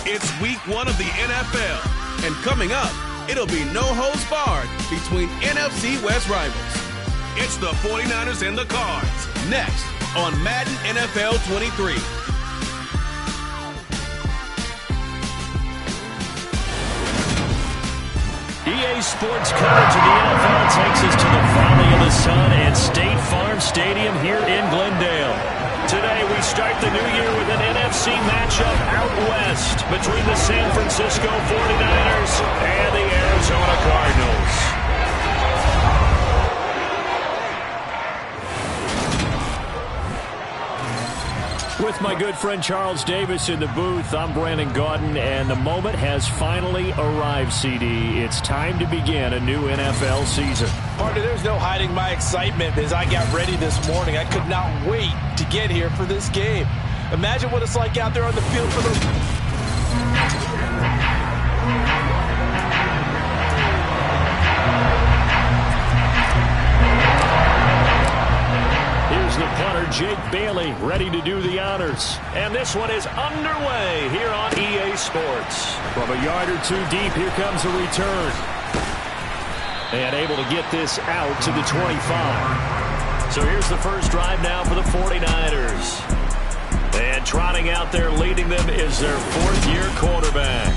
It's week 1 of the NFL, and coming up, it'll be no holds barred between NFC West rivals. It's the 49ers and the Cards, next on Madden NFL 23. EA Sports coverage of the NFL takes us to the Valley of the Sun and State Farm Stadium here in Glendale. Today we start the new year with an NFC matchup out west between the San Francisco 49ers and the Arizona Cardinals. With my good friend Charles Davis in the booth, I'm Brandon Gaudin, and the moment has finally arrived, CD. It's time to begin a new NFL season. Partner, there's no hiding my excitement as I got ready this morning. I could not wait to get here for this game. Imagine what it's like out there on the field for those... Here's the punter, Jake Bailey, ready to do the honors. And this one is underway here on EA Sports. From a yard or two deep, here comes a return. And able to get this out to the 25. So here's the first drive now for the 49ers. And trotting out there leading them is their fourth-year quarterback.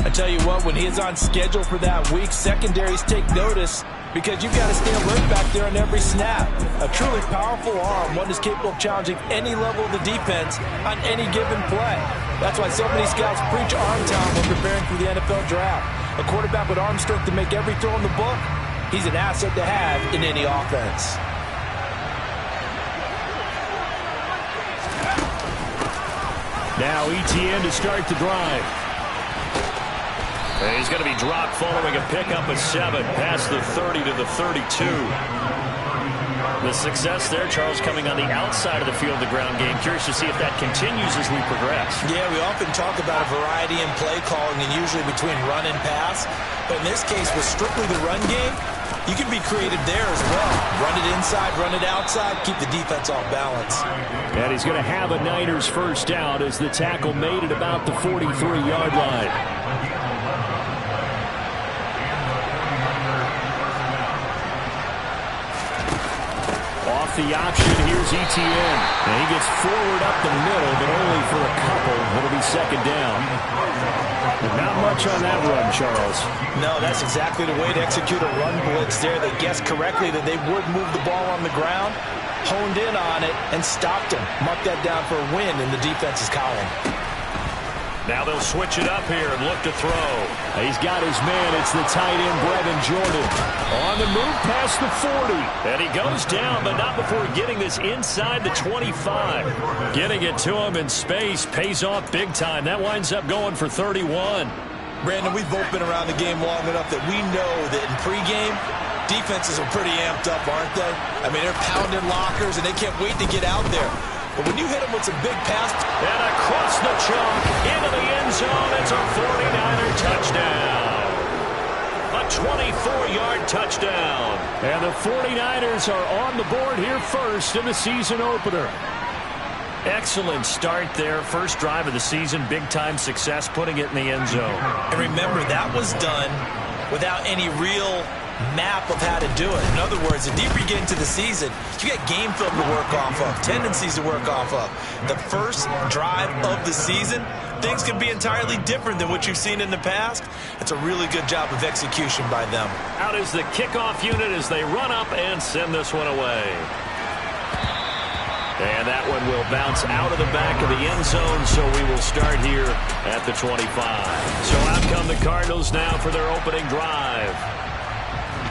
I tell you what, when he's on schedule for that week, secondaries take notice because you've got to stay alert back there on every snap. A truly powerful arm, one is capable of challenging any level of the defense on any given play. That's why so many scouts preach arm talent when preparing for the NFL draft. A quarterback with arm strength to make every throw in the book, he's an asset to have in any offense. Now ETN to start the drive. And he's going to be dropped following a pickup of 7 past the 30 to the 32. The success there, Charles, coming on the outside of the field, the ground game. Curious to see if that continues as we progress. Yeah, we often talk about a variety in play calling and usually between run and pass. But in this case, with strictly the run game, you can be creative there as well. Run it inside, run it outside, keep the defense off balance. And he's going to have a Niners first down as the tackle made at about the 43-yard line. Off the option, here's ETN. And he gets forward up the middle, but only for a couple. It'll be second down. Not much on that run, Charles. No, that's exactly the way to execute a run blitz there. They guessed correctly that they would move the ball on the ground, honed in on it, and stopped him. Marked that down for a win in the defense's column. Now they'll switch it up here and look to throw. He's got his man. It's the tight end, Brevin Jordan. On the move past the 40. And he goes down, but not before getting this inside the 25. Getting it to him in space pays off big time. That winds up going for 31. Brandon, we've both been around the game long enough that we know that in pregame, defenses are pretty amped up, aren't they? I mean, they're pounding lockers, and they can't wait to get out there. But when you hit them with some big pass... And across the chalk, into the end zone, it's a 49er touchdown. A 24-yard touchdown. And the 49ers are on the board here first in the season opener. Excellent start there. First drive of the season, big-time success, putting it in the end zone. And remember, that was done without any real map of how to do it. In other words, the deeper you get into the season, you get game film to work off of, tendencies to work off of. The first drive of the season, things can be entirely different than what you've seen in the past. It's a really good job of execution by them. Out is the kickoff unit as they run up and send this one away. And that one will bounce out of the back of the end zone, so we will start here at the 25. So out come the Cardinals now for their opening drive.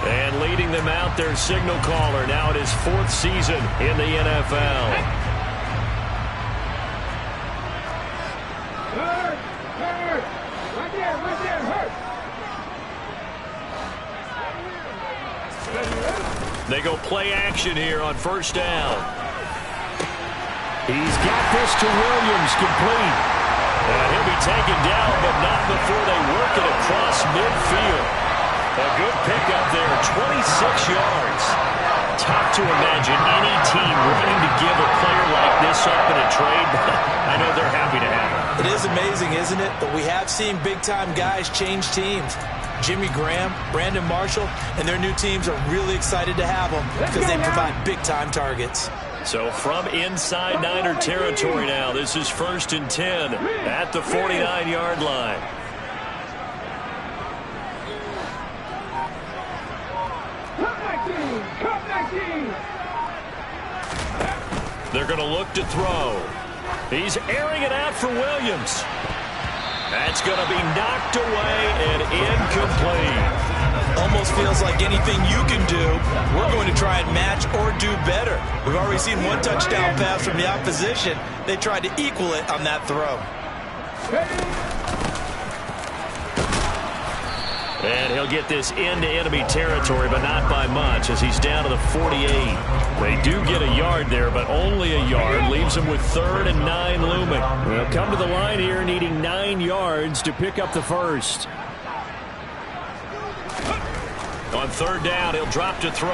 And leading them out, their signal caller. Now it is fourth season in the NFL. Hurt! Right there, hurt! They go play action here on first down. He's got this to Williams, complete. And he'll be taken down, but not before they work it across midfield. A good pickup there, 26 yards. Tough to imagine any team willing to give a player like this up in a trade, but I know they're happy to have him. It is amazing, isn't it? But we have seen big-time guys change teams. Jimmy Graham, Brandon Marshall, and their new teams are really excited to have them because they provide big-time targets. So from inside Niner territory now, this is 1st and 10 at the 49-yard line. They're going to look to throw. He's airing it out for Williams. That's going to be knocked away and incomplete. Almost feels like anything you can do, we're going to try and match or do better. We've already seen one touchdown pass from the opposition. They tried to equal it on that throw. And he'll get this into enemy territory, but not by much, as he's down to the 48. They do get a yard there, but only a yard. Leaves them with 3rd and 9 looming. They'll come to the line here needing 9 yards to pick up the first. On 3rd down, he'll drop to throw.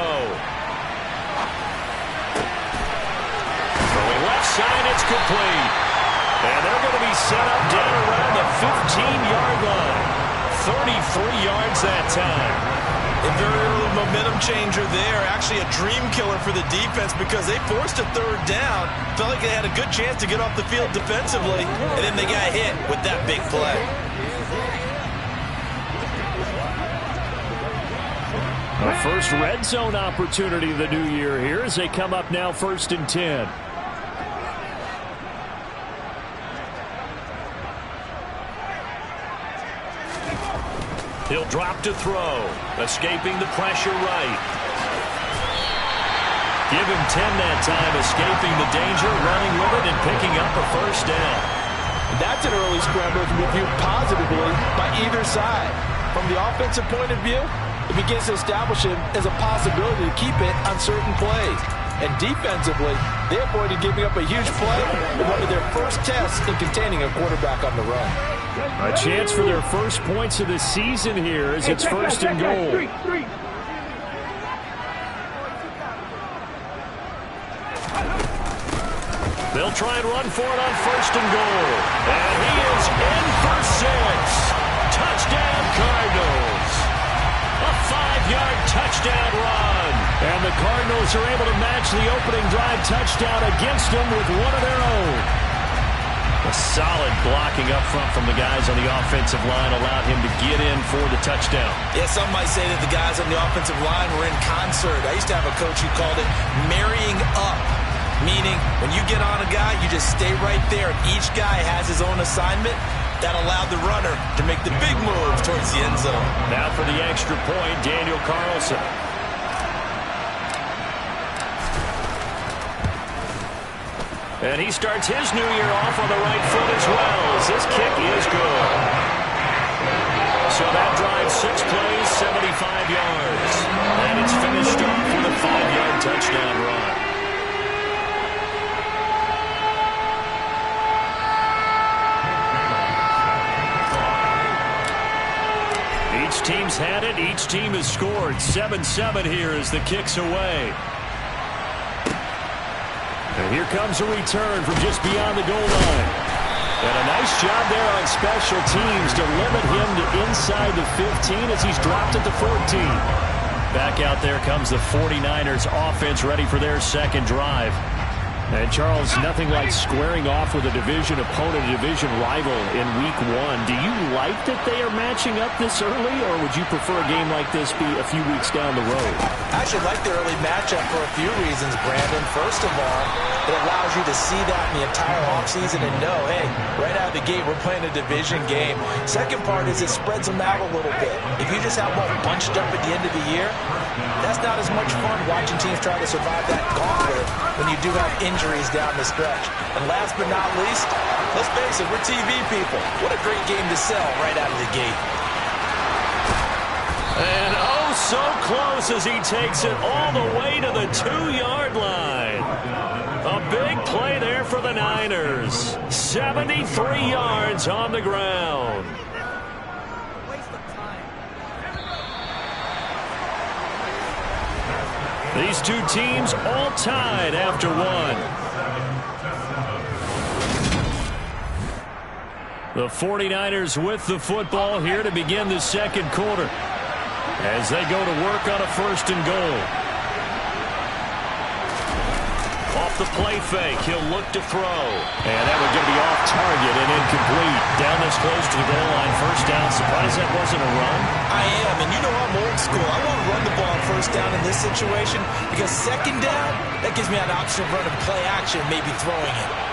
Throwing left side, it's complete. And they're going to be set up down around the 15-yard line. 33 yards that time. A very early momentum changer there. Actually a dream killer for the defense because they forced a 3rd down. Felt like they had a good chance to get off the field defensively, and then they got hit with that big play. A first red zone opportunity of the new year here as they come up now 1st and 10. He'll drop to throw, escaping the pressure right. Give him 10 that time, escaping the danger, running with it, and picking up a 1st down. That's an early scramble to be viewed positively by either side. From the offensive point of view, it begins to establish him as a possibility to keep it on certain plays. And defensively, they avoided giving up a huge play in one of their first tests in containing a quarterback on the run. A chance for their first points of the season here as it's 1st and goal. They'll try and run for it on 1st and goal. And he is in for 6. Touchdown Cardinals. A 5-yard touchdown run. And the Cardinals are able to match the opening drive touchdown against them with one of their own. A solid blocking up front from the guys on the offensive line allowed him to get in for the touchdown. Yeah, some might say that the guys on the offensive line were in concert. I used to have a coach who called it marrying up, meaning when you get on a guy, you just stay right there. Each guy has his own assignment. That allowed the runner to make the big move towards the end zone. Now for the extra point, Daniel Carlson. And he starts his new year off on the right foot as well, as this kick is good. So that drive 6 plays, 75 yards. And it's finished off with a 5-yard touchdown run. Each team's had it. Each team has scored. 7-7 here as the kick's away. And here comes a return from just beyond the goal line. And a nice job there on special teams to limit him to inside the 15 as he's dropped at the 14. Back out there comes the 49ers offense ready for their second drive. And Charles, nothing like squaring off with a division opponent, a division rival in week 1. Do you like that they are matching up this early, or would you prefer a game like this be a few weeks down the road? I actually like the early matchup for a few reasons, Brandon. First of all, it allows you to see that in the entire offseason and know, hey, right out of the gate, we're playing a division game. Second part is it spreads them out a little bit. If you just have one bunched up at the end of the year, that's not as much fun watching teams try to survive that gauntlet when you do have injuries down the stretch. And last but not least, let's face it, we're TV people. What a great game to sell right out of the gate. And oh, so close as he takes it all the way to the 2-yard line. A big play there for the Niners. 73 yards on the ground. These two teams all tied after one. The 49ers with the football here to begin the second quarter as they go to work on a 1st and goal. Off the play fake, he'll look to throw. And that would going to be off target and incomplete. Down this close to the goal line, 1st down. Surprised that wasn't a run? I am, and you know I'm old school. I want to run the ball on 1st down in this situation because 2nd down, that gives me an option of running play action, maybe throwing it.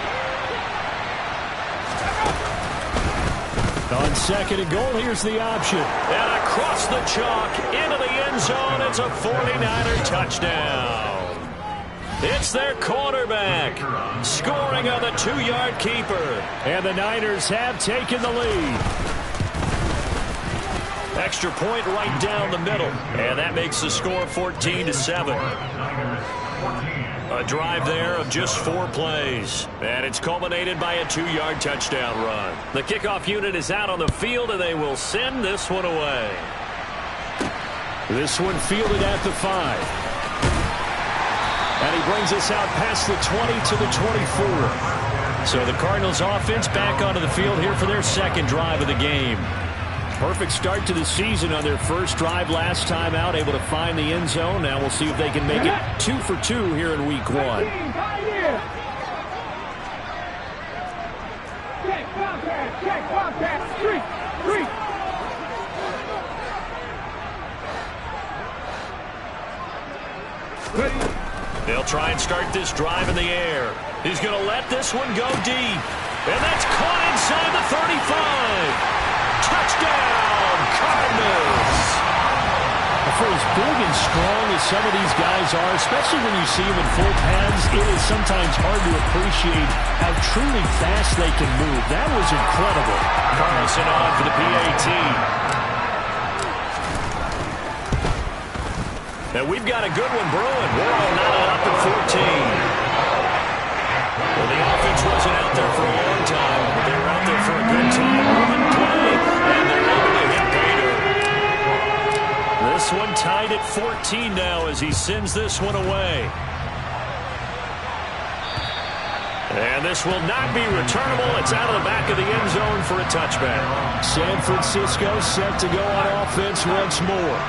On 2nd and goal, here's the option. And across the chalk, into the end zone, it's a 49er touchdown. It's their quarterback scoring on the 2-yard keeper. And the Niners have taken the lead. Extra point right down the middle. And that makes the score 14-7. A drive there of just 4 plays. And it's culminated by a 2-yard touchdown run. The kickoff unit is out on the field, and they will send this one away. This one fielded at the 5. And he brings us out past the 20 to the 24. So the Cardinals offense back onto the field here for their 2nd drive of the game. Perfect start to the season on their 1st drive last time out, able to find the end zone. Now we'll see if they can make it 2 for 2 here in week 1. Check contact, street. Ready. They'll try and start this drive in the air. He's going to let this one go deep. And that's caught inside the 35. Touchdown, Cardinals. For as big and strong as some of these guys are, especially when you see them in full pads, it is sometimes hard to appreciate how truly fast they can move. That was incredible. Carlson on for the PAT. And we've got a good one brewing. We're all knotted up at 14. Well, the offense wasn't out there for a long time, but they were out there for a good time. One play, and they're able to hit Bader. This one tied at 14 now as he sends this one away. And this will not be returnable. It's out of the back of the end zone for a touchback. San Francisco set to go on offense once more.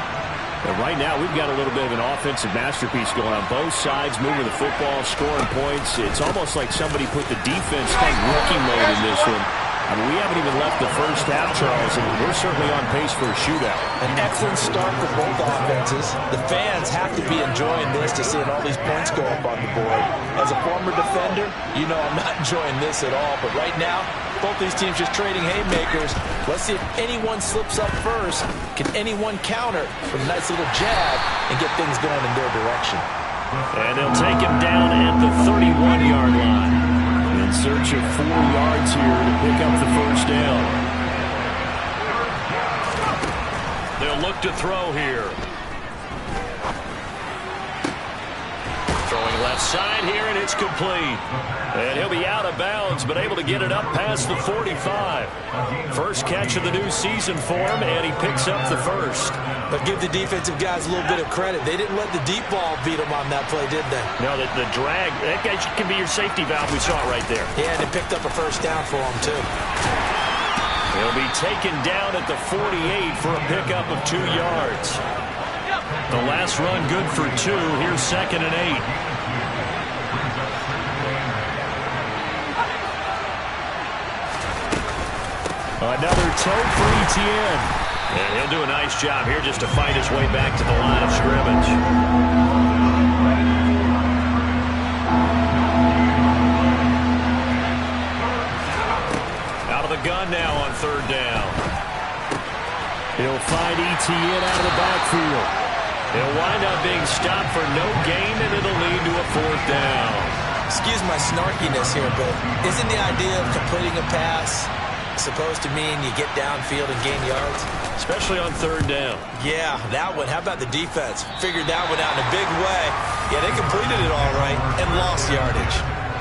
And right now, we've got a little bit of an offensive masterpiece going on both sides, moving the football, scoring points. It's almost like somebody put the defense on rookie mode in this one. I mean, we haven't even left the 1st half, Charles, and we're certainly on pace for a shootout. An excellent start for both offenses. The fans have to be enjoying this to seeing all these points go up on the board. As a former defender, you know I'm not enjoying this at all. But right now, both these teams just trading haymakers. Let's see if anyone slips up first. Can anyone counter with a nice little jab and get things going in their direction? And they'll take him down at the 31-yard line. In search of 4 yards here to pick up the 1st down. They'll look to throw here. Throwing left side here, and it's complete. And he'll be out of bounds, but able to get it up past the 45. First catch of the new season for him, and he picks up the 1st. But give the defensive guys a little bit of credit. They didn't let the deep ball beat them on that play, did they? No, the drag, that guy can be your safety valve. We saw it right there. Yeah, and they picked up a 1st down for him, too. He'll be taken down at the 48 for a pickup of 2 yards. The last run good for 2. Here's 2nd and 8. Another toe for Etienne. And he'll do a nice job here just to fight his way back to the line of scrimmage. Out of the gun now on 3rd down. He'll find Etienne out of the backfield. He'll wind up being stopped for no gain, and it'll lead to a 4th down. Excuse my snarkiness here, but isn't the idea of completing a pass supposed to mean you get downfield and gain yards? Especially on 3rd down. Yeah, that one. How about the defense? Figured that one out in a big way. Yeah, they completed it all right and lost yardage.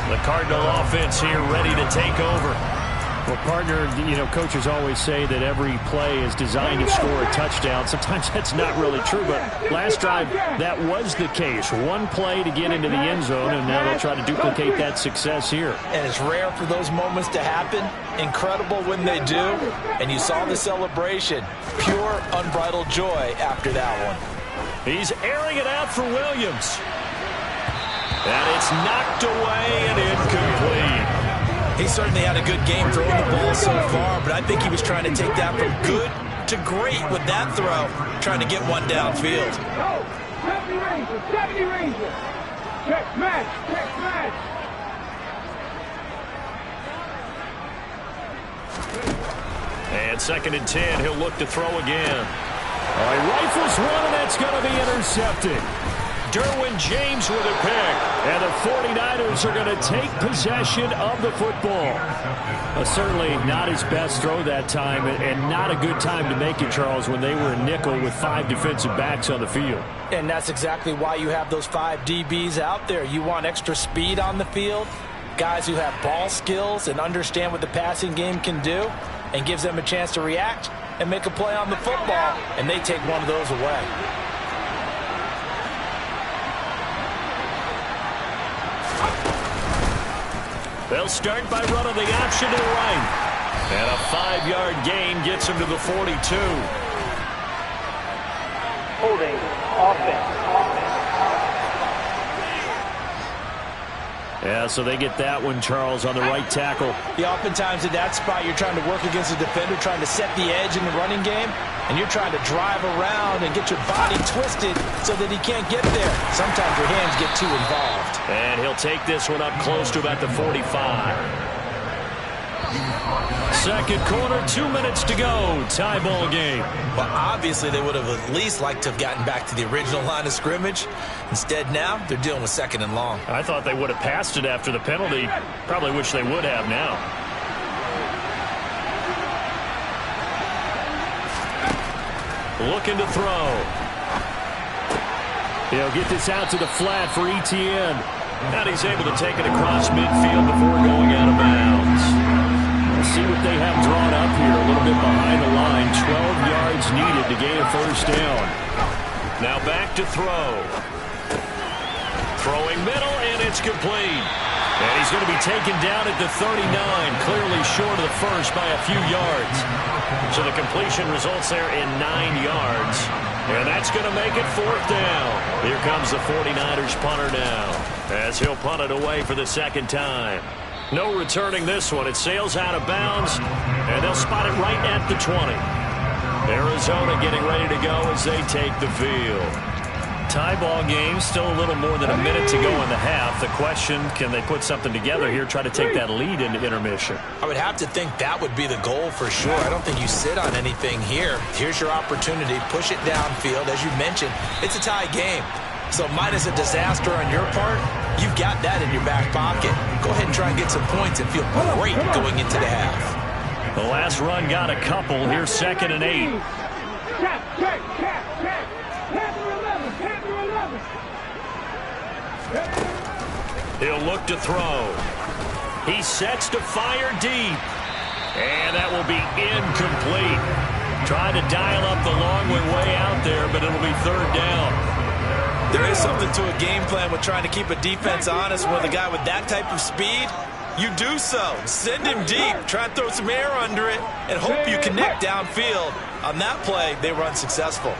The Cardinal offense here ready to take over. Well, partner, coaches always say that every play is designed to score a touchdown. Sometimes that's not really true, but last drive, that was the case. One play to get into the end zone, and now they'll try to duplicate that success here. And it's rare for those moments to happen. Incredible when they do. And you saw the celebration. Pure, unbridled joy after that one. He's airing it out for Williams. And it's knocked away and incomplete. He certainly had a good game throwing the ball so far, but I think he was trying to take that from good to great with that throw, trying to get one downfield. 70 Rangers. Check match, check match. And 2nd and 10, he'll look to throw again. All right, rifles one, and that's going to be intercepted. Derwin James with a pick, and the 49ers are going to take possession of the football. Certainly not his best throw that time, and not a good time to make it, Charles, when they were a nickel with 5 defensive backs on the field. And that's exactly why you have those 5 DBs out there. You want extra speed on the field, guys who have ball skills and understand what the passing game can do, and gives them a chance to react and make a play on the football, and they take one of those away. They'll start by running the option to the right. And a 5-yard gain gets him to the 42. Holding offense. Yeah, so they get that one, Charles, on the right tackle. Yeah, oftentimes in that spot, you're trying to work against a defender, trying to set the edge in the running game, and you're trying to drive around and get your body twisted so that he can't get there. Sometimes your hands get too involved. And he'll take this one up close to about the 45. Second quarter, 2 minutes to go. Tie ball game. Well, obviously they would have at least liked to have gotten back to the original line of scrimmage. Instead now, they're dealing with 2nd and long. I thought they would have passed it after the penalty. Probably wish they would have now. Looking to throw. He'll get this out to the flat for Etienne. And he's able to take it across midfield before going out of bounds. See what they have drawn up here. A little bit behind the line. 12 yards needed to gain a first down. Now back to throw. Throwing middle, and it's complete. And he's going to be taken down at the 39, clearly short of the first by a few yards. So the completion results there in 9 yards. And that's going to make it 4th down. Here comes the 49ers punter now, as he'll punt it away for the 2nd time. No returning this one. It sails out of bounds, and they'll spot it right at the 20. Arizona getting ready to go as they take the field. Tie ball game, still a little more than a minute to go in the half. The question, can they put something together here, try to take that lead into intermission? I would have to think that would be the goal for sure. I don't think you sit on anything here. Here's your opportunity. Push it downfield. As you mentioned, it's a tie game. So minus a disaster on your part, you've got that in your back pocket. Go ahead and try and get some points and feel great going into the half. The last run got a couple. Here's 2nd and 8. Check. Panther 11, Panther 11. He'll look to throw. He sets to fire deep. And that will be incomplete. Trying to dial up the long way out there, but it'll be 3rd down. There is something to a game plan with trying to keep a defense honest with a guy with that type of speed. You do so. Send him deep. Try and throw some air under it and hope you connect downfield. On that play, they were unsuccessful.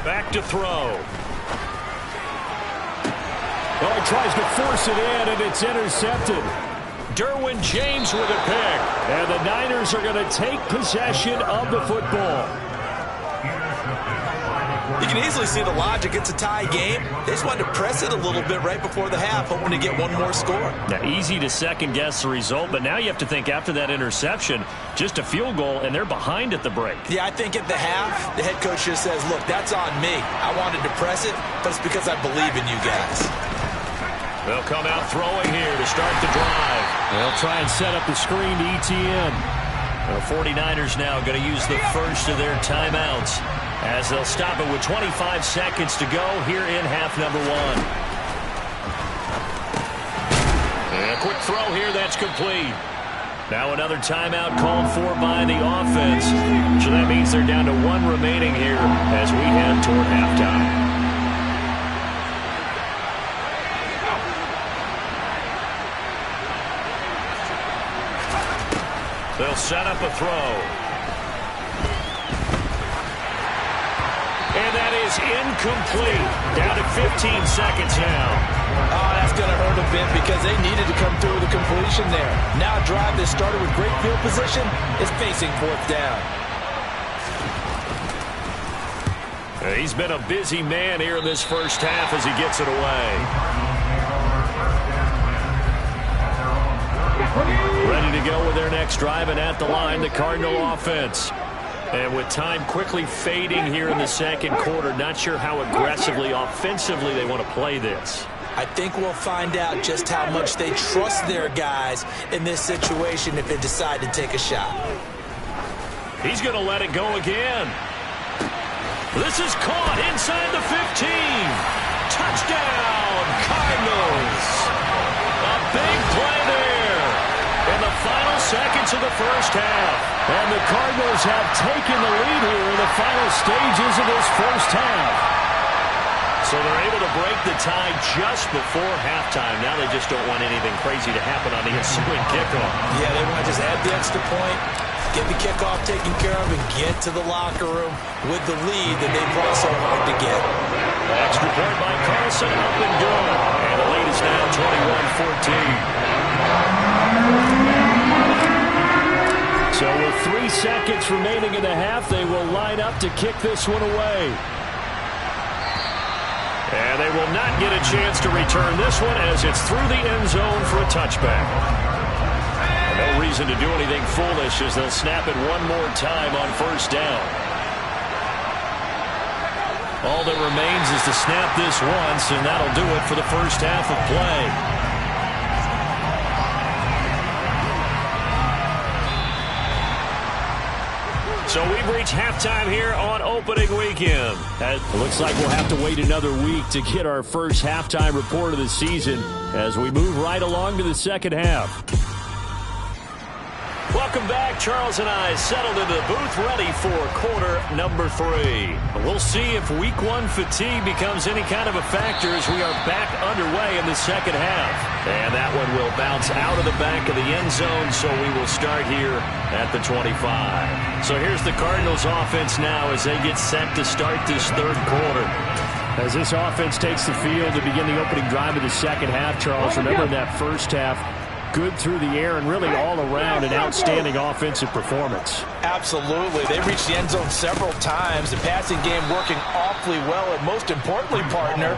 Back to throw. Oh, he tries to force it in, and it's intercepted. Derwin James with a pick. And the Niners are going to take possession of the football. You can easily see the logic. It's a tie game. They just wanted to press it a little bit right before the half, hoping to get one more score. Now, easy to second-guess the result, but now you have to think after that interception, just a field goal, and they're behind at the break. Yeah, I think at the half, the head coach just says, look, that's on me. I wanted to press it, but it's because I believe in you guys. They'll come out throwing here to start the drive. They'll try and set up the screen to Etienne. The 49ers now going to use the first of their timeouts, as they'll stop it with 25 seconds to go here in half number 1. And a quick throw here that's complete. Now another timeout called for by the offense. So that means they're down to 1 remaining here as we head toward halftime. They'll set up a throw. And that is incomplete. Down to 15 seconds now. Oh, that's going to hurt a bit because they needed to come through with a completion there. Now a drive that started with great field position is facing 4th down. He's been a busy man here in this first half as he gets it away. Ready to go with their next drive, and at the line, the Cardinal offense. And with time quickly fading here in the second quarter, not sure how aggressively, offensively they want to play this. I think we'll find out just how much they trust their guys in this situation if they decide to take a shot. He's going to let it go again. This is caught inside the 15. Touchdown, Cardinals. A big play there in the final seconds of the first half. And the Cardinals have taken the lead here in the final stages of this first half. So they're able to break the tie just before halftime. Now they just don't want anything crazy to happen on the ensuing kickoff. Yeah, they want to just add the extra point, get the kickoff taken care of, and get to the locker room with the lead that they fought so hard to get. Extra point by Carlson, up and good. And the lead is now 21-14. So with 3 seconds remaining in the half, they will line up to kick this one away. And they will not get a chance to return this one as it's through the end zone for a touchback. No reason to do anything foolish as they'll snap it one more time on first down. All that remains is to snap this once, and that'll do it for the first half of play. So we've reached halftime here on opening weekend. It looks like we'll have to wait another week to get our first halftime report of the season as we move right along to the second half. Welcome back. Charles and I settled into the booth ready for quarter number 3. We'll see if week 1 fatigue becomes any kind of a factor as we are back underway in the second half. And that one will bounce out of the back of the end zone, so we will start here at the 25. So here's the Cardinals offense now as they get set to start this third quarter. As this offense takes the field to begin the opening drive of the second half, Charles, remember in that first half, good through the air and really all around an outstanding offensive performance. Absolutely. They reached the end zone several times. The passing game working awfully well, and most importantly, partner.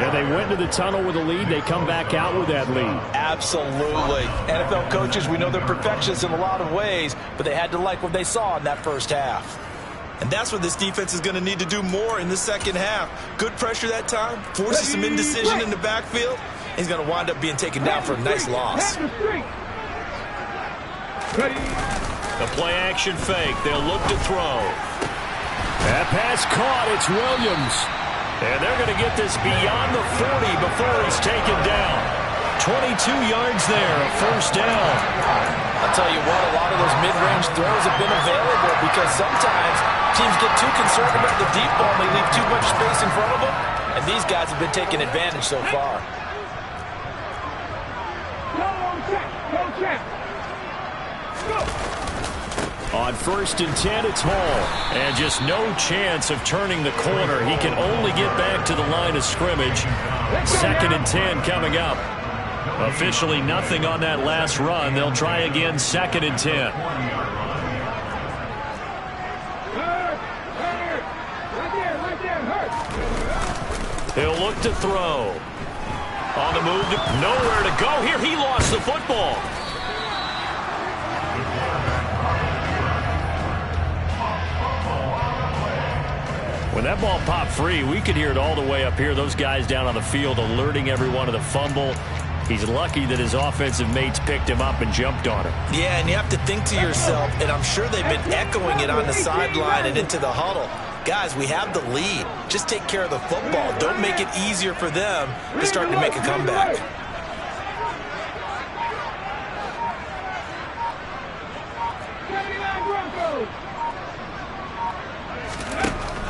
And they went to the tunnel with a lead. They come back out with that lead. Absolutely. NFL coaches, we know they're perfectionists in a lot of ways, but they had to like what they saw in that first half. And that's what this defense is going to need to do more in the second half. Good pressure that time, forces some indecision in the backfield. He's going to wind up being taken down for a nice loss. The play action fake. They'll look to throw. That pass caught. It's Williams. And they're going to get this beyond the 40 before he's taken down. 22 yards there, a first down. I'll tell you what, a lot of those mid-range throws have been available because sometimes teams get too concerned about the deep ball and they leave too much space in front of them. And these guys have been taking advantage so far. On 1st and 10, it's Hall. And just no chance of turning the corner. He can only get back to the line of scrimmage. 2nd and 10 coming up. Officially nothing on that last run. They'll try again, 2nd and 10. He'll look to throw. On the move, nowhere to go here. He lost the football. When that ball popped free, we could hear it all the way up here. Those guys down on the field alerting everyone of the fumble. He's lucky that his offensive mates picked him up and jumped on him. Yeah, and you have to think to yourself, and I'm sure they've been echoing it on the sideline and into the huddle. Guys, we have the lead. Just take care of the football. Don't make it easier for them to start to make a comeback.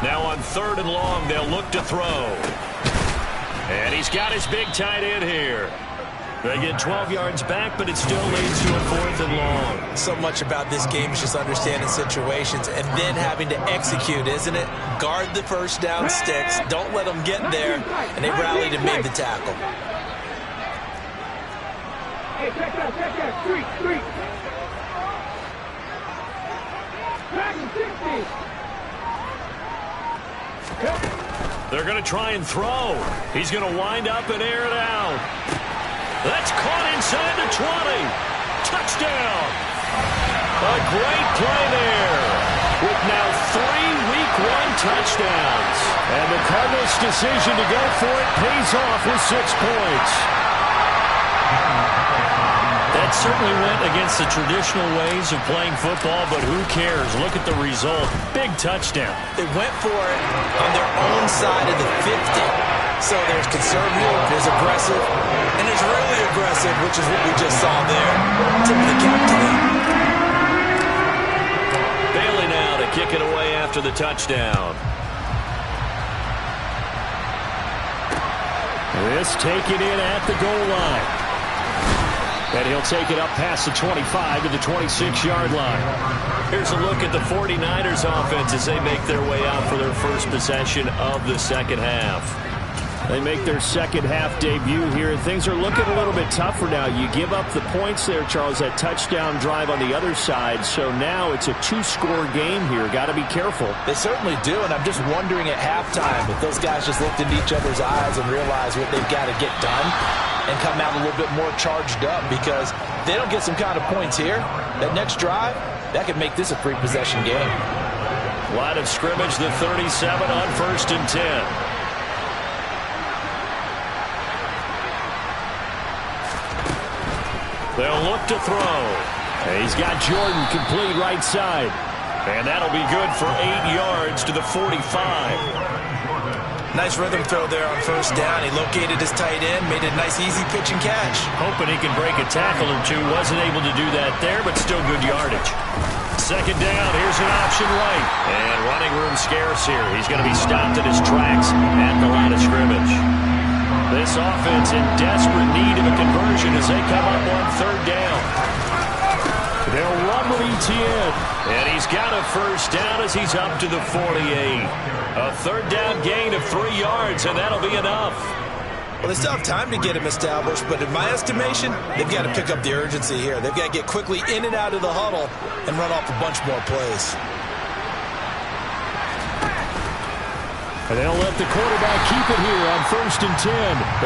Now on 3rd and long, they'll look to throw. And he's got his big tight end here. They get 12 yards back, but it still leads to a 4th and long. So much about this game is just understanding situations and then having to execute, isn't it? Guard the first down sticks. Don't let them get there. And they rallied and made the tackle. Hey, check that. Street. Back in 60. They're going to try and throw. He's going to wind up and air it out. That's caught inside the 20. Touchdown. A great play there. With now 3 Week 1 touchdowns. And the Cardinals' decision to go for it pays off with 6 points. That certainly went against the traditional ways of playing football, but who cares? Look at the result. Big touchdown. They went for it on their own side of the 50. So there's conservative, there's aggressive, and there's really aggressive, which is what we just saw there. Tip of the cap to them. Bailey now to kick it away after the touchdown. This taken in at the goal line. And he'll take it up past the 25 to the 26-yard line. Here's a look at the 49ers offense as they make their way out for their first possession of the second half. They make their second half debut here. Things are looking a little bit tougher now. You give up the points there, Charles, that touchdown drive on the other side. So now it's a 2-score game here. Got to be careful. They certainly do, and I'm just wondering at halftime if those guys just looked into each other's eyes and realized what they've got to get done and come out a little bit more charged up, because if they don't get some kind of points here, that next drive, that could make this a 3-possession game. Line of scrimmage, the 37 on 1st and 10. They'll look to throw. He's got Jordan complete right side. And that'll be good for 8 yards to the 45. Nice rhythm throw there on 1st down. He located his tight end, made a nice easy pitch and catch. Hoping he can break a tackle or two. Wasn't able to do that there, but still good yardage. 2nd down, here's an option right. And running room scarce here. He's going to be stopped in his tracks at the line of scrimmage. This offense in desperate need of a conversion as they come up on 3rd down. They'll run with Etienne. And he's got a 1st down as he's up to the 48. A 3rd down gain of 3 yards, and that'll be enough. Well, they still have time to get him established, but in my estimation, they've got to pick up the urgency here. They've got to get quickly in and out of the huddle and run off a bunch more plays. And they'll let the quarterback keep it here on 1st and 10.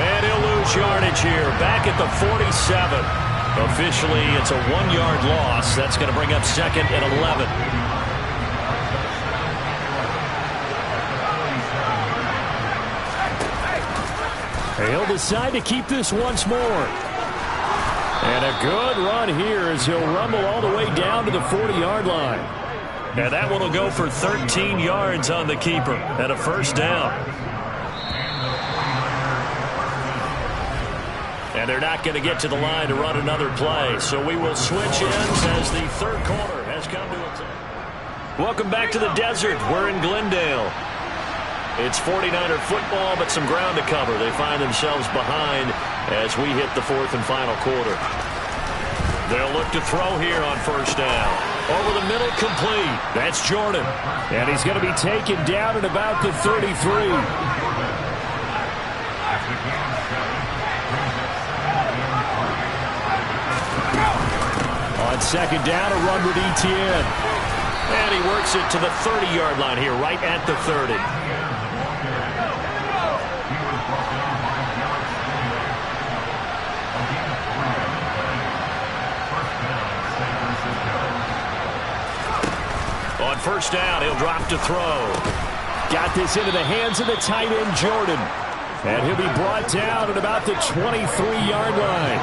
And he'll lose yardage here, back at the 47. Officially, it's a 1-yard loss. That's going to bring up 2nd and 11. He'll decide to keep this once more. And a good run here as he'll rumble all the way down to the 40-yard line. And that one will go for 13 yards on the keeper and a 1st down. And they're not going to get to the line to run another play. So we will switch ends as the 3rd quarter has come to a close. Welcome back to the desert. We're in Glendale. It's 49er football, but some ground to cover. They find themselves behind as we hit the 4th and final quarter. They'll look to throw here on 1st down. Over the middle, complete. That's Jordan. And he's going to be taken down at about the 33. On 2nd down, a run with Etienne. And he works it to the 30-yard line here, right at the 30. On 1st down, he'll drop to throw. Got this into the hands of the tight end, Jordan. And he'll be brought down at about the 23-yard line.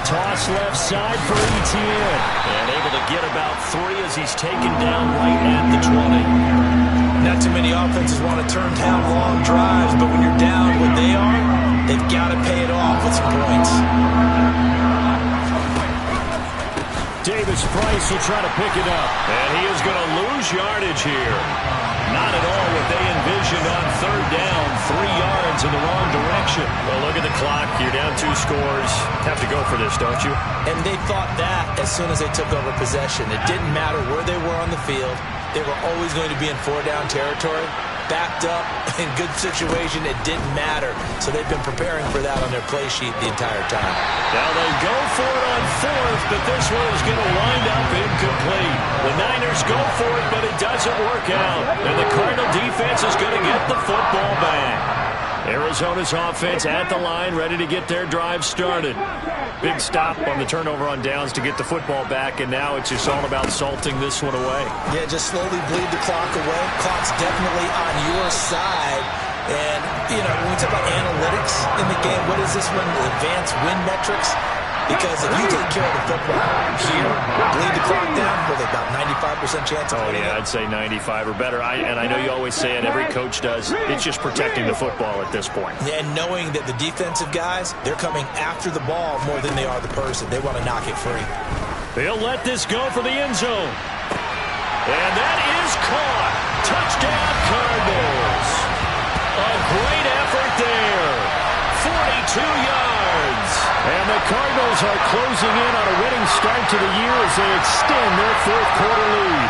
Toss left side for Etienne. And able to get about 3 as he's taken down right at the 20. Not too many offenses want to turn down long drives, but when you're down what they are, they've got to pay it off with some points. Davis Price will try to pick it up. And he is going to lose yardage here. Not at all what they envisioned on third down. 3 yards in the wrong direction. Well, look at the clock. You're down 2 scores. Have to go for this, don't you? And they thought that as soon as they took over possession. It didn't matter where they were on the field. They were always going to be in 4-down territory. Backed up, in good situation, it didn't matter. So they've been preparing for that on their play sheet the entire time. Now they go for it on 4th, but this one is going to wind up incomplete. The Niners go for it, but it doesn't work out. And the Cardinal defense is going to get the football back. Arizona's offense at the line, ready to get their drive started. Big stop on the turnover on downs to get the football back, and now it's just all about salting this one away. Yeah, just slowly bleed the clock away. Clock's definitely on your side. And, you know, when we talk about analytics in the game, what is this one? Advanced win metrics? Because if you take care of the football here, bleed the clock down, with about 95% chance of winning. Oh, yeah, I'd say 95 or better. And I know you always say it, every coach does. It's just protecting the football at this point. Yeah, and knowing that the defensive guys, they're coming after the ball more than they are the person. They want to knock it free. They'll let this go for the end zone. And that is caught. Touchdown, Cardinals. A great effort there. 42 yards. And the Cardinals are closing in on a winning start to the year as they extend their 4th quarter lead.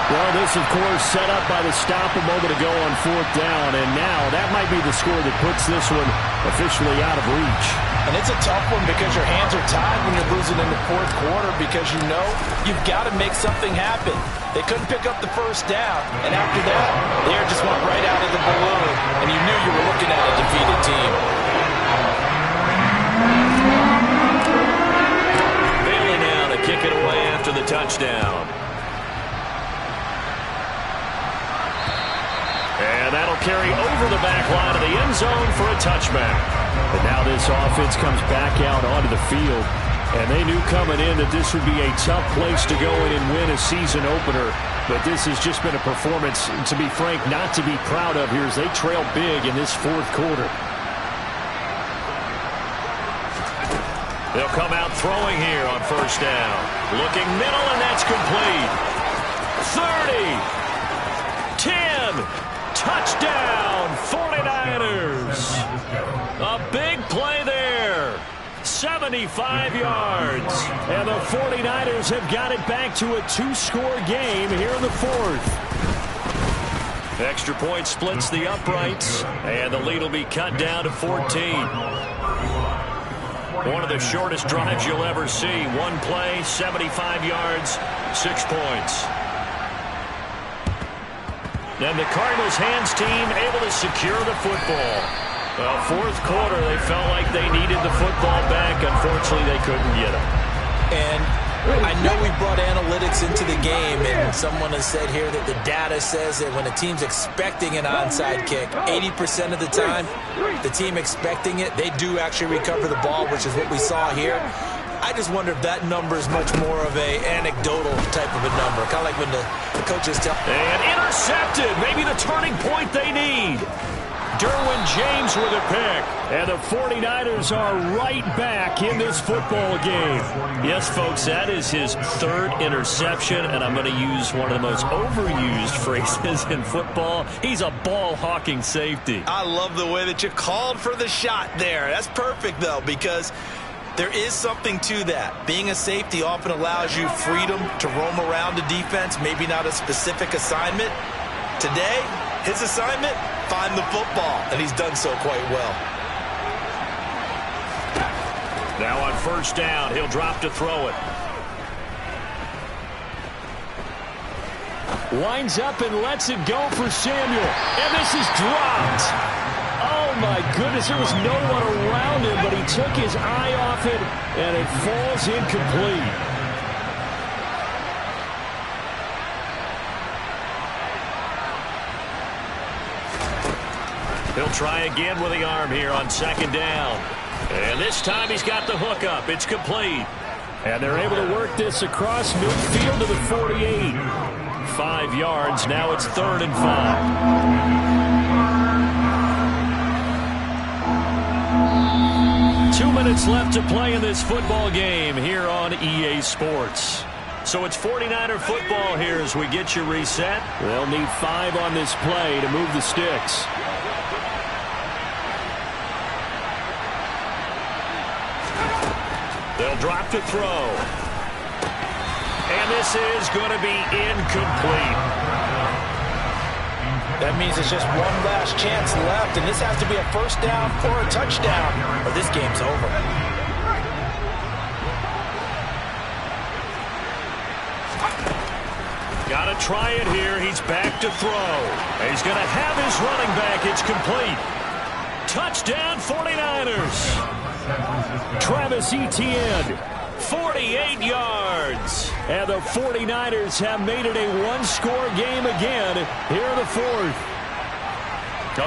Well, this, of course, set up by the stop a moment ago on 4th down, and now that might be the score that puts this one officially out of reach. And it's a tough one because your hands are tied when you're losing in the 4th quarter because you know you've got to make something happen. They couldn't pick up the 1st down, and after that, the air just went right out of the balloon, and you knew you were looking at a defeated team. Bailey now to kick it away after the touchdown. And that'll carry over the back line of the end zone for a touchback. And now this offense comes back out onto the field. And they knew coming in that this would be a tough place to go in and win a season opener. But this has just been a performance, to be frank, not to be proud of here as they trail big in this 4th quarter. They'll come out throwing here on 1st down. Looking middle, and that's complete. 30. 10. Touchdown, 49ers. A big play there. 75 yards. And the 49ers have got it back to a 2-score game here in the 4th. Extra point splits the uprights, and the lead will be cut down to 14. One of the shortest drives you'll ever see. One play, 75 yards, 6 points. And the Cardinals' hands team able to secure the football. Well, 4th quarter, they felt like they needed the football back. Unfortunately, they couldn't get it. And I know we brought analytics into the game, and someone has said here that the data says that when a team's expecting an onside kick, 80% of the time, the team expecting it, they do actually recover the ball, which is what we saw here. I just wonder if that number is much more of a anecdotal type of a number, kind of like when the coaches tell. And intercepted, maybe the turning point they need. Derwin James with a pick. And the 49ers are right back in this football game. Yes, folks, that is his 3rd interception, and I'm going to use one of the most overused phrases in football. He's a ball-hawking safety. I love the way that you called for the shot there. That's perfect, though, because there is something to that. Being a safety often allows you freedom to roam around the defense, maybe not a specific assignment. Today, his assignment, find the football, and he's done so quite well. Now on 1st down, he'll drop to throw it. Winds up and lets it go for Samuel. And this is dropped. Oh, my goodness, there was no one around him, but he took his eye off it, and it falls incomplete. He'll try again with the arm here on 2nd down. And this time he's got the hook up. It's complete. And they're able to work this across midfield to the 48. 5 yards. Now it's 3rd and 5. 2 minutes left to play in this football game here on EA Sports. So it's 49er football here as we get you reset. They'll need 5 on this play to move the sticks. They'll drop to throw. And this is going to be incomplete. That means it's just one last chance left, and this has to be a first down or a touchdown, or this game's over. Got to try it here. He's back to throw. He's going to have his running back. It's complete. Touchdown 49ers. Travis Etienne, 48 yards. And the 49ers have made it a one-score game again here in the fourth.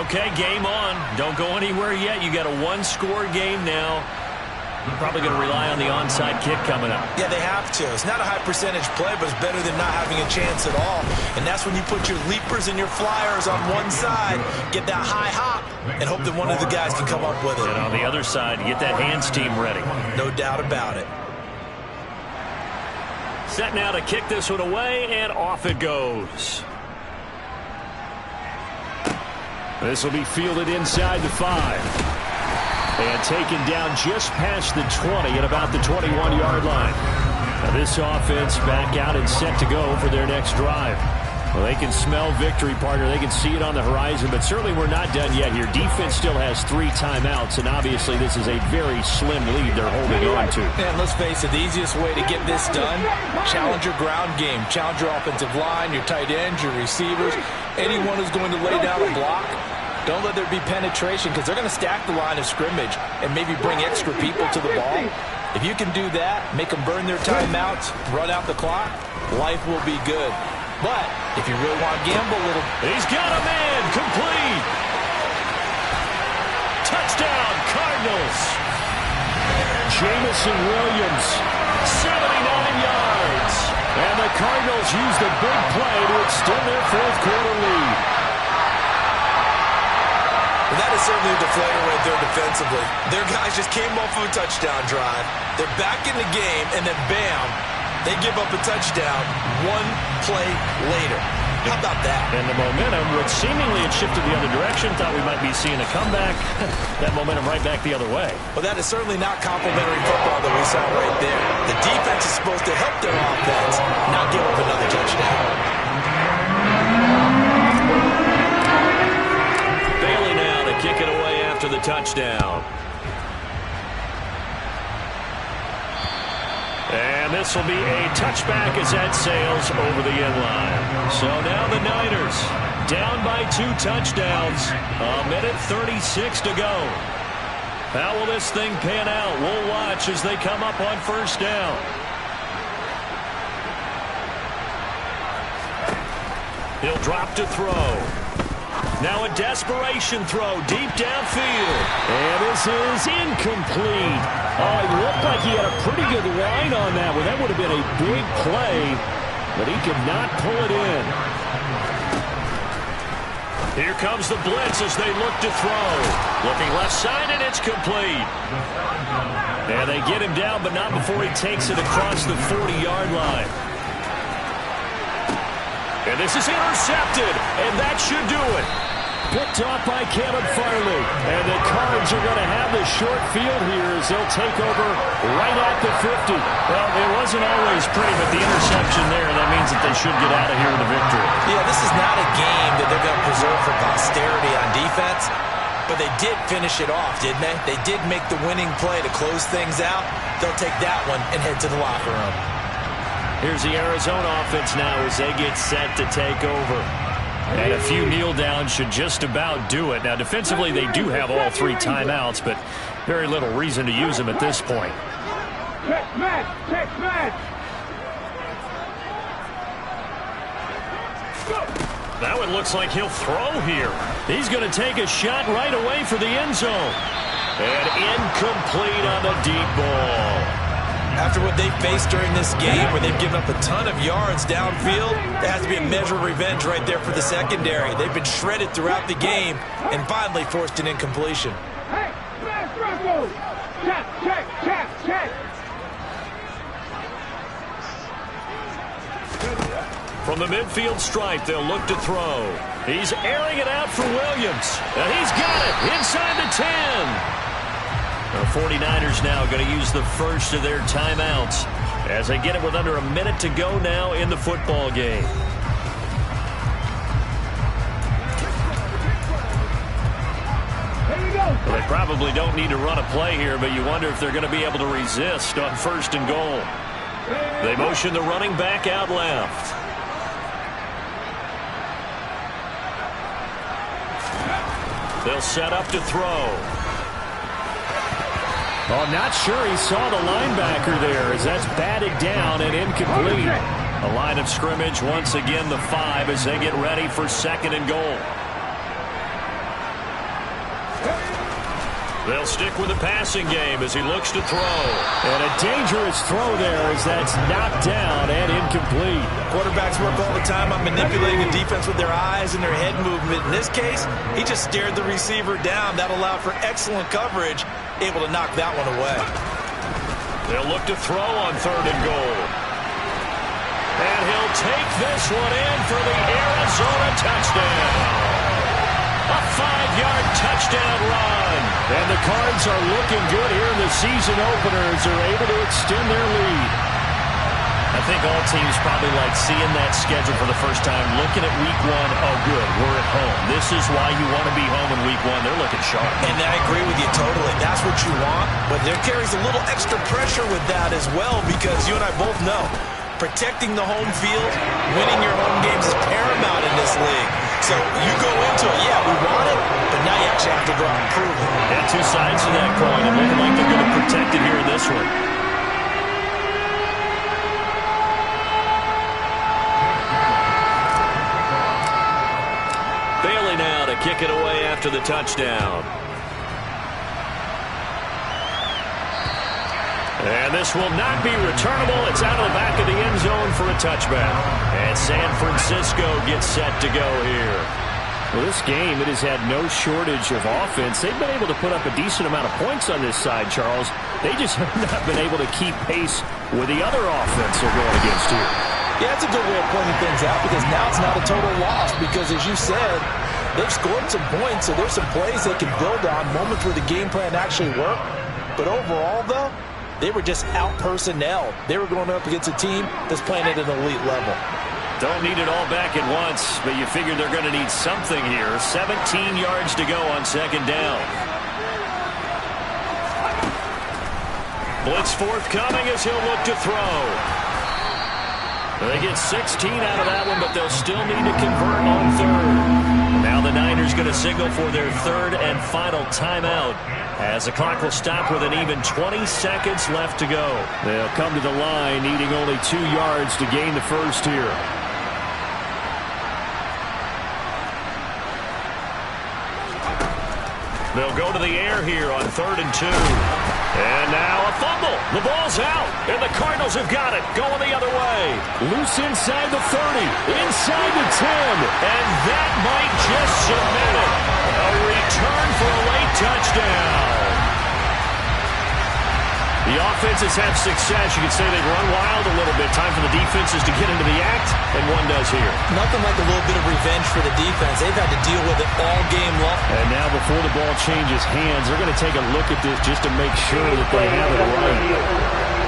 Okay, game on. Don't go anywhere yet. You got a one-score game now. You're probably going to rely on the onside kick coming up. Yeah, they have to. It's not a high-percentage play, but it's better than not having a chance at all. And that's when you put your leapers and your flyers on one side, get that high hop, and hope that one of the guys can come up with it. And on the other side, get that hands team ready. No doubt about it. Set now to kick this one away, and off it goes. This will be fielded inside the 5. And taken down just past the 20 at about the 21-yard line. Now this offense back out and set to go for their next drive. Well, they can smell victory, partner. They can see it on the horizon, but certainly we're not done yet here. Defense still has 3 timeouts, and obviously this is a very slim lead they're holding on to. And let's face it, the easiest way to get this done, challenge your ground game. Challenge your offensive line, your tight ends, your receivers. Anyone who's going to lay down a block, don't let there be penetration, because they're going to stack the line of scrimmage and maybe bring extra people to the ball. If you can do that, make them burn their timeouts, run out the clock, life will be good. But if you really want to gamble a little... He's got a man, complete. Touchdown, Cardinals. Jamison Williams, 79 yards. And the Cardinals use the big play to extend their fourth-quarter lead. Well, that is certainly a deflator right there defensively. Their guys just came off of a touchdown drive. They're back in the game, and then bam, they give up a touchdown one play later. How about that? And the momentum, which seemingly had shifted the other direction, thought we might be seeing a comeback. That momentum right back the other way. Well, that is certainly not complimentary football that we saw right there. The defense is supposed to help their offense, not give up another touchdown. Kick it away after the touchdown. And this will be a touchback as that sails over the end line. So now the Niners down by 2 touchdowns. A minute 36 to go. How will this thing pan out? We'll watch as they come up on first down. He'll drop to throw. Now a desperation throw deep downfield. And this is incomplete. Oh, it looked like he had a pretty good line on that one. That would have been a big play, but he could not pull it in. Here comes the blitz as they look to throw. Looking left side, and it's complete. And they get him down, but not before he takes it across the 40-yard line. And this is intercepted, and that should do it. Picked off by Caleb Farley. And the Cards are going to have the short field here as they'll take over right at the 50. Well, it wasn't always pretty, but the interception there, that means that they should get out of here with a victory. Yeah, this is not a game that they're going to preserve for posterity on defense, but they did finish it off, didn't they? They did make the winning play to close things out. They'll take that one and head to the locker room. Here's the Arizona offense now as they get set to take over. And a few kneel downs should just about do it. Now, defensively, they do have all 3 timeouts, but very little reason to use them at this point. Check match! Check match! Now it looks like he'll throw here. He's going to take a shot right away for the end zone. And incomplete on the deep ball. After what they've faced during this game, where they've given up a ton of yards downfield, there has to be a measure of revenge right there for the secondary. They've been shredded throughout the game and finally forced an incompletion. Hey, smash Russell! check. From the midfield stripe, they'll look to throw. He's airing it out for Williams. And he's got it inside the 10. The 49ers now going to use the first of their timeouts as they get it with under a minute to go now in the football game. Well, they probably don't need to run a play here, but you wonder if they're going to be able to resist on 1st and goal. They motion the running back out left. They'll set up to throw. Oh, not sure he saw the linebacker there as that's batted down and incomplete. A line of scrimmage once again the 5 as they get ready for 2nd and goal. They'll stick with the passing game as he looks to throw. And a dangerous throw there as that's knocked down and incomplete. Quarterbacks work all the time on manipulating the defense with their eyes and their head movement. In this case, he just stared the receiver down. That allowed for excellent coverage, able to knock that one away. They'll look to throw on 3rd and goal. And he'll take this one in for the Arizona touchdown. A 5-yard touchdown run. And the Cards are looking good here in the season opener as they're able to extend their lead. I think all teams probably like seeing that schedule for the first time, looking at week 1. Oh, good, we're at home. This is why you want to be home in week 1. They're looking sharp. And I agree with you totally. That's what you want. But there carries a little extra pressure with that as well because you and I both know protecting the home field, winning your home games is paramount in this league. So you go into it, yeah, we want it, but now you actually have to go out and prove it. And 2 sides to that coin. It looking like they're going to protect it here in this one. Bailey now to kick it away after the touchdown. And this will not be returnable. It's out of the back of the end zone for a touchback. And San Francisco gets set to go here. Well, this game, it has had no shortage of offense. They've been able to put up a decent amount of points on this side, Charles. They just have not been able to keep pace with the other offense they're going against here. Yeah, that's a good way of pointing things out because now it's not a total loss because, as you said, they've scored some points, so there's some plays they can build on, moments where the game plan actually worked. But overall, though, they were just out-personnel. They were going up against a team that's playing at an elite level. Don't need it all back at once, but you figure they're going to need something here. 17 yards to go on 2nd down. Blitz forthcoming as he'll look to throw. They get 16 out of that one, but they'll still need to convert on 3rd. Now the Niners going to signal for their 3rd and final timeout as the clock will stop with an even 20 seconds left to go. They'll come to the line needing only 2 yards to gain the first here. They'll go to the air here on 3rd and 2. And now a fumble. The ball's out, and the Cardinals have got it. Going the other way. Loose inside the 30, inside the 10. And that might just cement it. A return for a late touchdown. The offenses have success. You could say they've run wild a little bit. Time for the defenses to get into the act, and one does here. Nothing like a little bit of revenge for the defense. They've had to deal with it all game long. And now before the ball changes hands, they're going to take a look at this just to make sure that they have it right.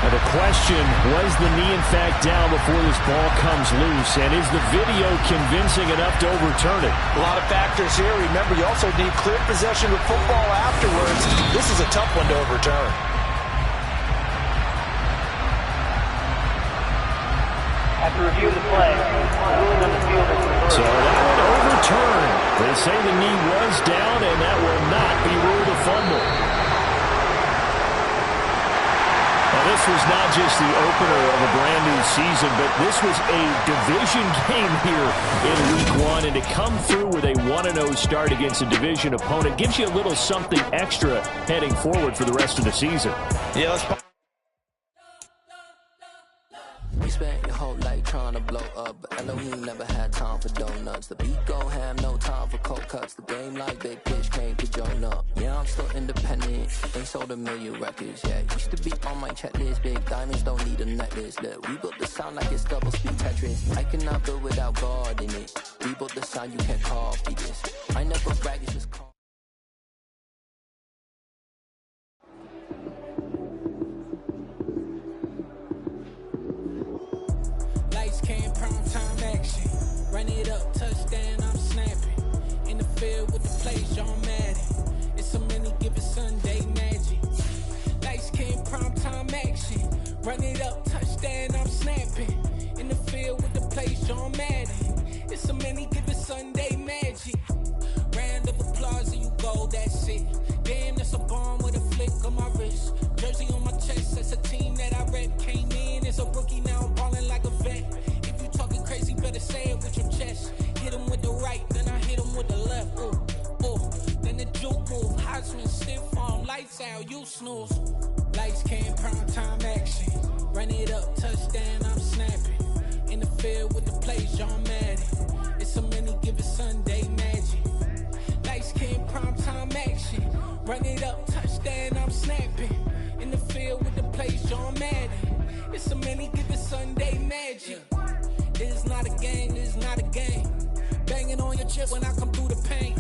Now the question, was the knee in fact down before this ball comes loose? And is the video convincing enough to overturn it? A lot of factors here. Remember, you also need clear possession with football afterwards. This is a tough one to overturn. After review of the play, ruling on the field is so that one overturned. They say the knee was down, and that will not be ruled a fumble. Now, this was not just the opener of a brand new season, but this was a division game here in Week 1, and to come through with a 1-0 start against a division opponent gives you a little something extra heading forward for the rest of the season. Yeah, let's... We spent your whole life trying to blow up, but Elohim never had time for donuts. The beat gon' have no time for cold cuts. The game like big pitch came to join up. Yeah, I'm still independent. Ain't sold a million records yet. Used to be on my checklist. Big diamonds don't need a necklace. Look, we built the sound like it's double speed Tetris. I cannot build without God in it. We built the sound, you can't copy this. I never brag, it's just calm. Lights came, prime time action. Run it up, touchdown, I'm snapping. In the field with the plays, John Madden. It's so many given Sunday magic. Lights came, prime time action. Run it up, touchdown, I'm snapping. In the field with the plays, John Madden. It's so many given Sunday magic. Round of applause and you go, that's it. Damn, that's a bomb with a flick on my wrist. Jersey on my chest, that's a team that I rep. Came in as a rookie, now I'm ballin' like a vet. If you talking crazy, better say it with your chest. Hit him with the right, then I hit him with the left. Ooh, ooh. Then the juke move, Heisman stiff arm, lights out, you snooze. Lights came, prime time action. Run it up, touchdown, I'm snapping. In the field with the plays, John Madden. It's so many given Sunday magic. Lights came, prime time action. Run it up, touchdown, I'm snapping. In the field with the plays, John Madden. It's so many given Sunday magic. This is not a game, this is not a game. Banging on your chest when I come through the pain.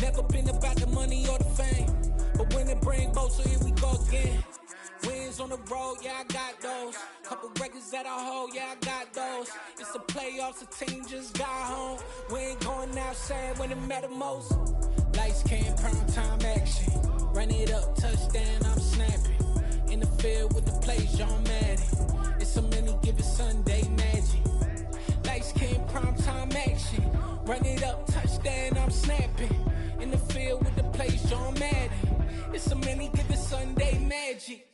Never been about the money or the fame. But when it bring both, so here we go again. Wins on the road, yeah, I got those. Couple records that I hold, yeah, I got those. It's the playoffs, the team just got home. We ain't going outside when it matter most. Lights came, prime time action. Run it up, touchdown, I'm snapping. In the field with the plays, John Madden. It's so many given Sunday magic. Lights came, prime time action. Run it up, touchdown, I'm snapping. In the field with the plays, John Madden. It's so many given Sunday magic.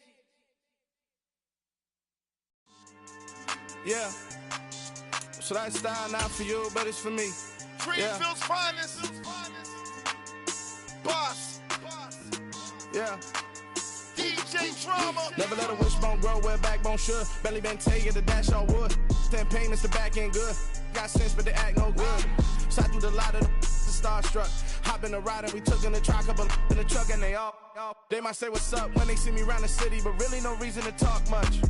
Yeah, so that style not for you, but it's for me. Greenfield's finest. Boss. Yeah. DJ Drama. Never let a wishbone grow where a backbone should. Belly been taken to dash all wood. 10 payments, the back end good. Got sense, but they act no good. Shot through the lot of the starstruck. Hop in the ride and we took in the truck, up in the truck and they all. They might say what's up when they see me around the city, but really no reason to talk much.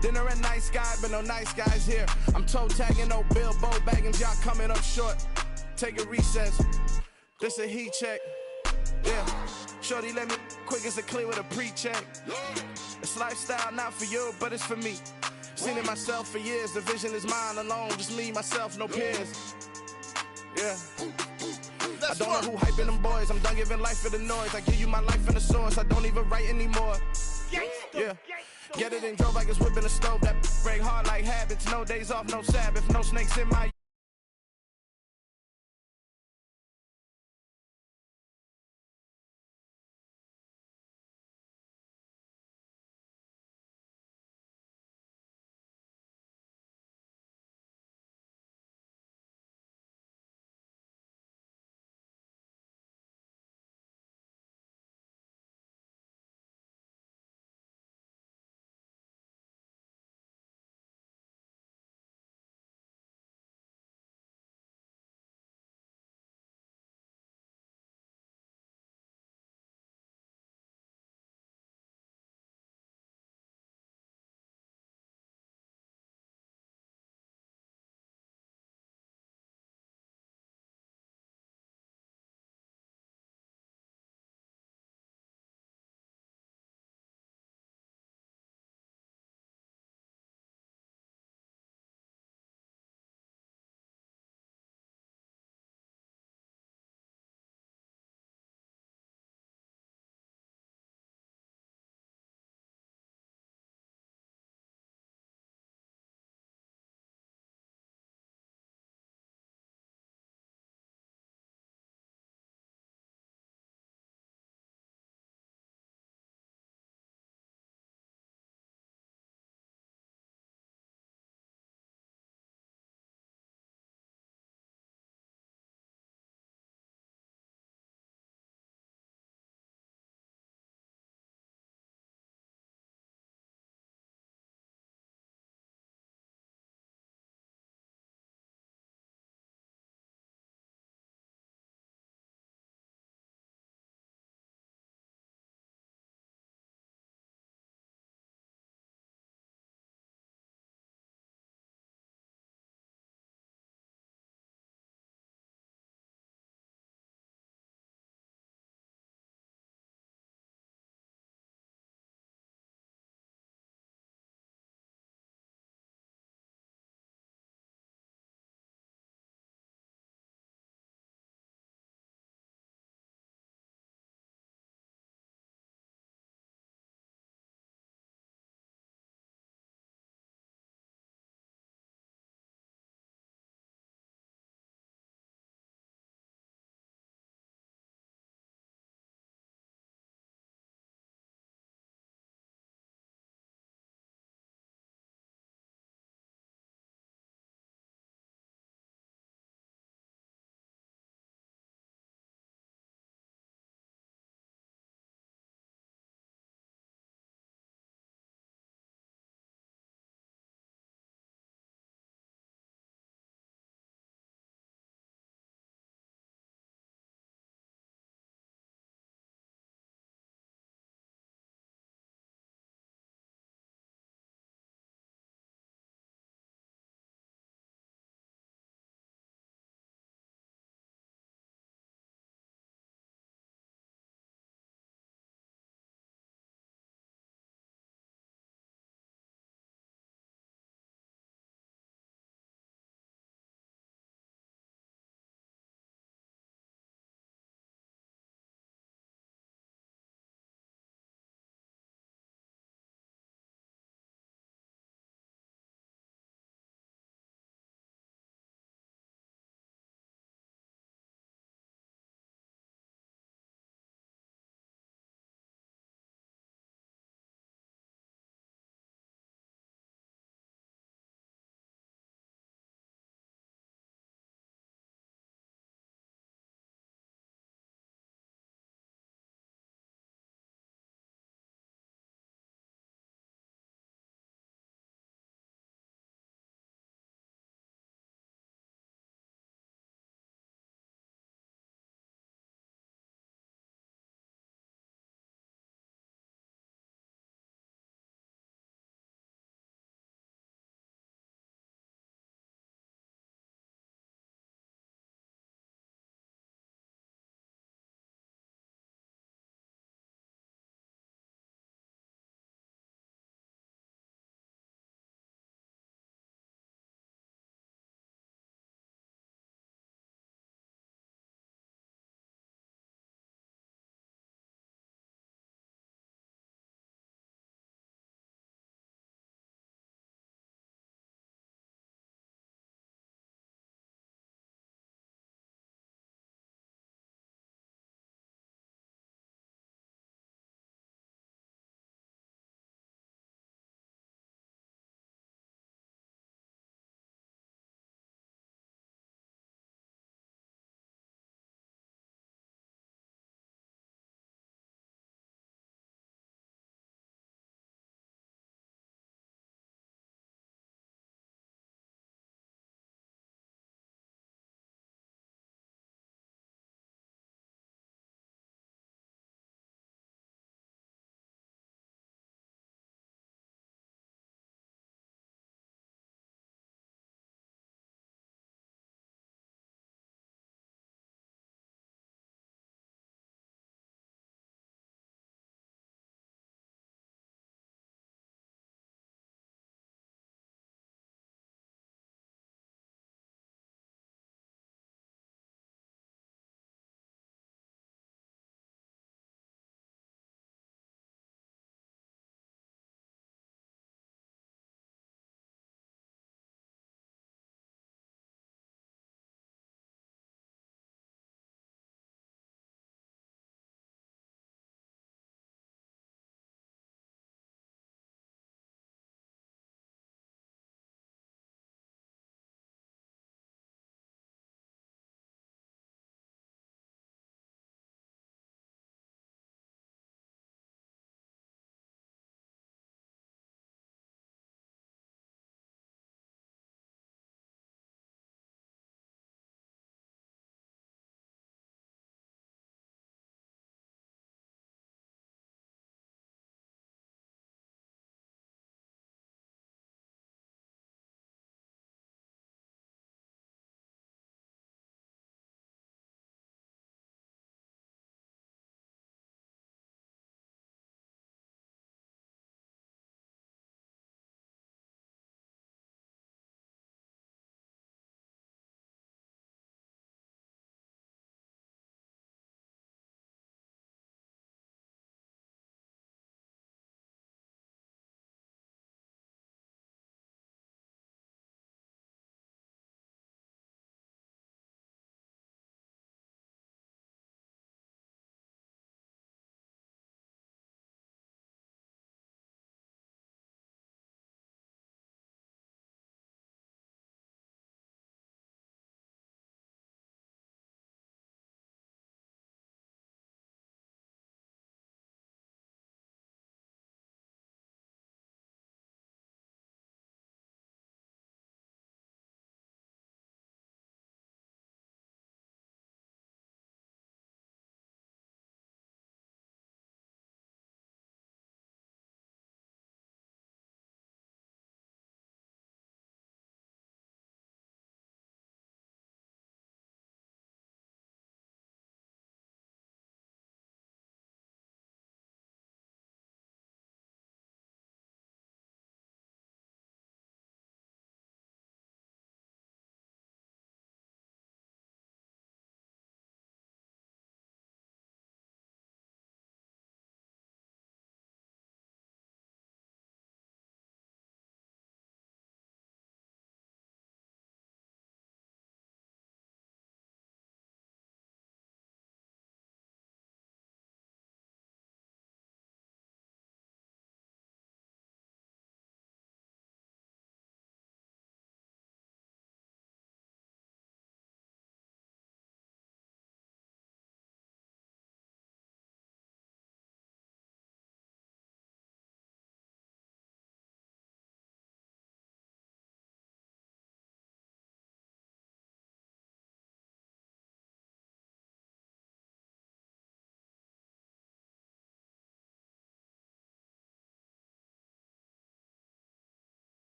Dinner at nice guy, but no nice guys here. I'm toe tagging, no Bilbo bagging, y'all coming up short. Take a recess. This a heat check. Yeah. Shorty let me quick as a clear with a pre-check. It's lifestyle not for you, but it's for me. Seen it myself for years. The vision is mine alone. Just me, myself, no peers. Yeah. I don't know who hyping them boys. I'm done giving life for the noise. I give you my life in the source. I don't even write anymore. Yeah. Get it and drove like it's whipping a stove. That break hard like habits. No days off, no Sabbath. No snakes in my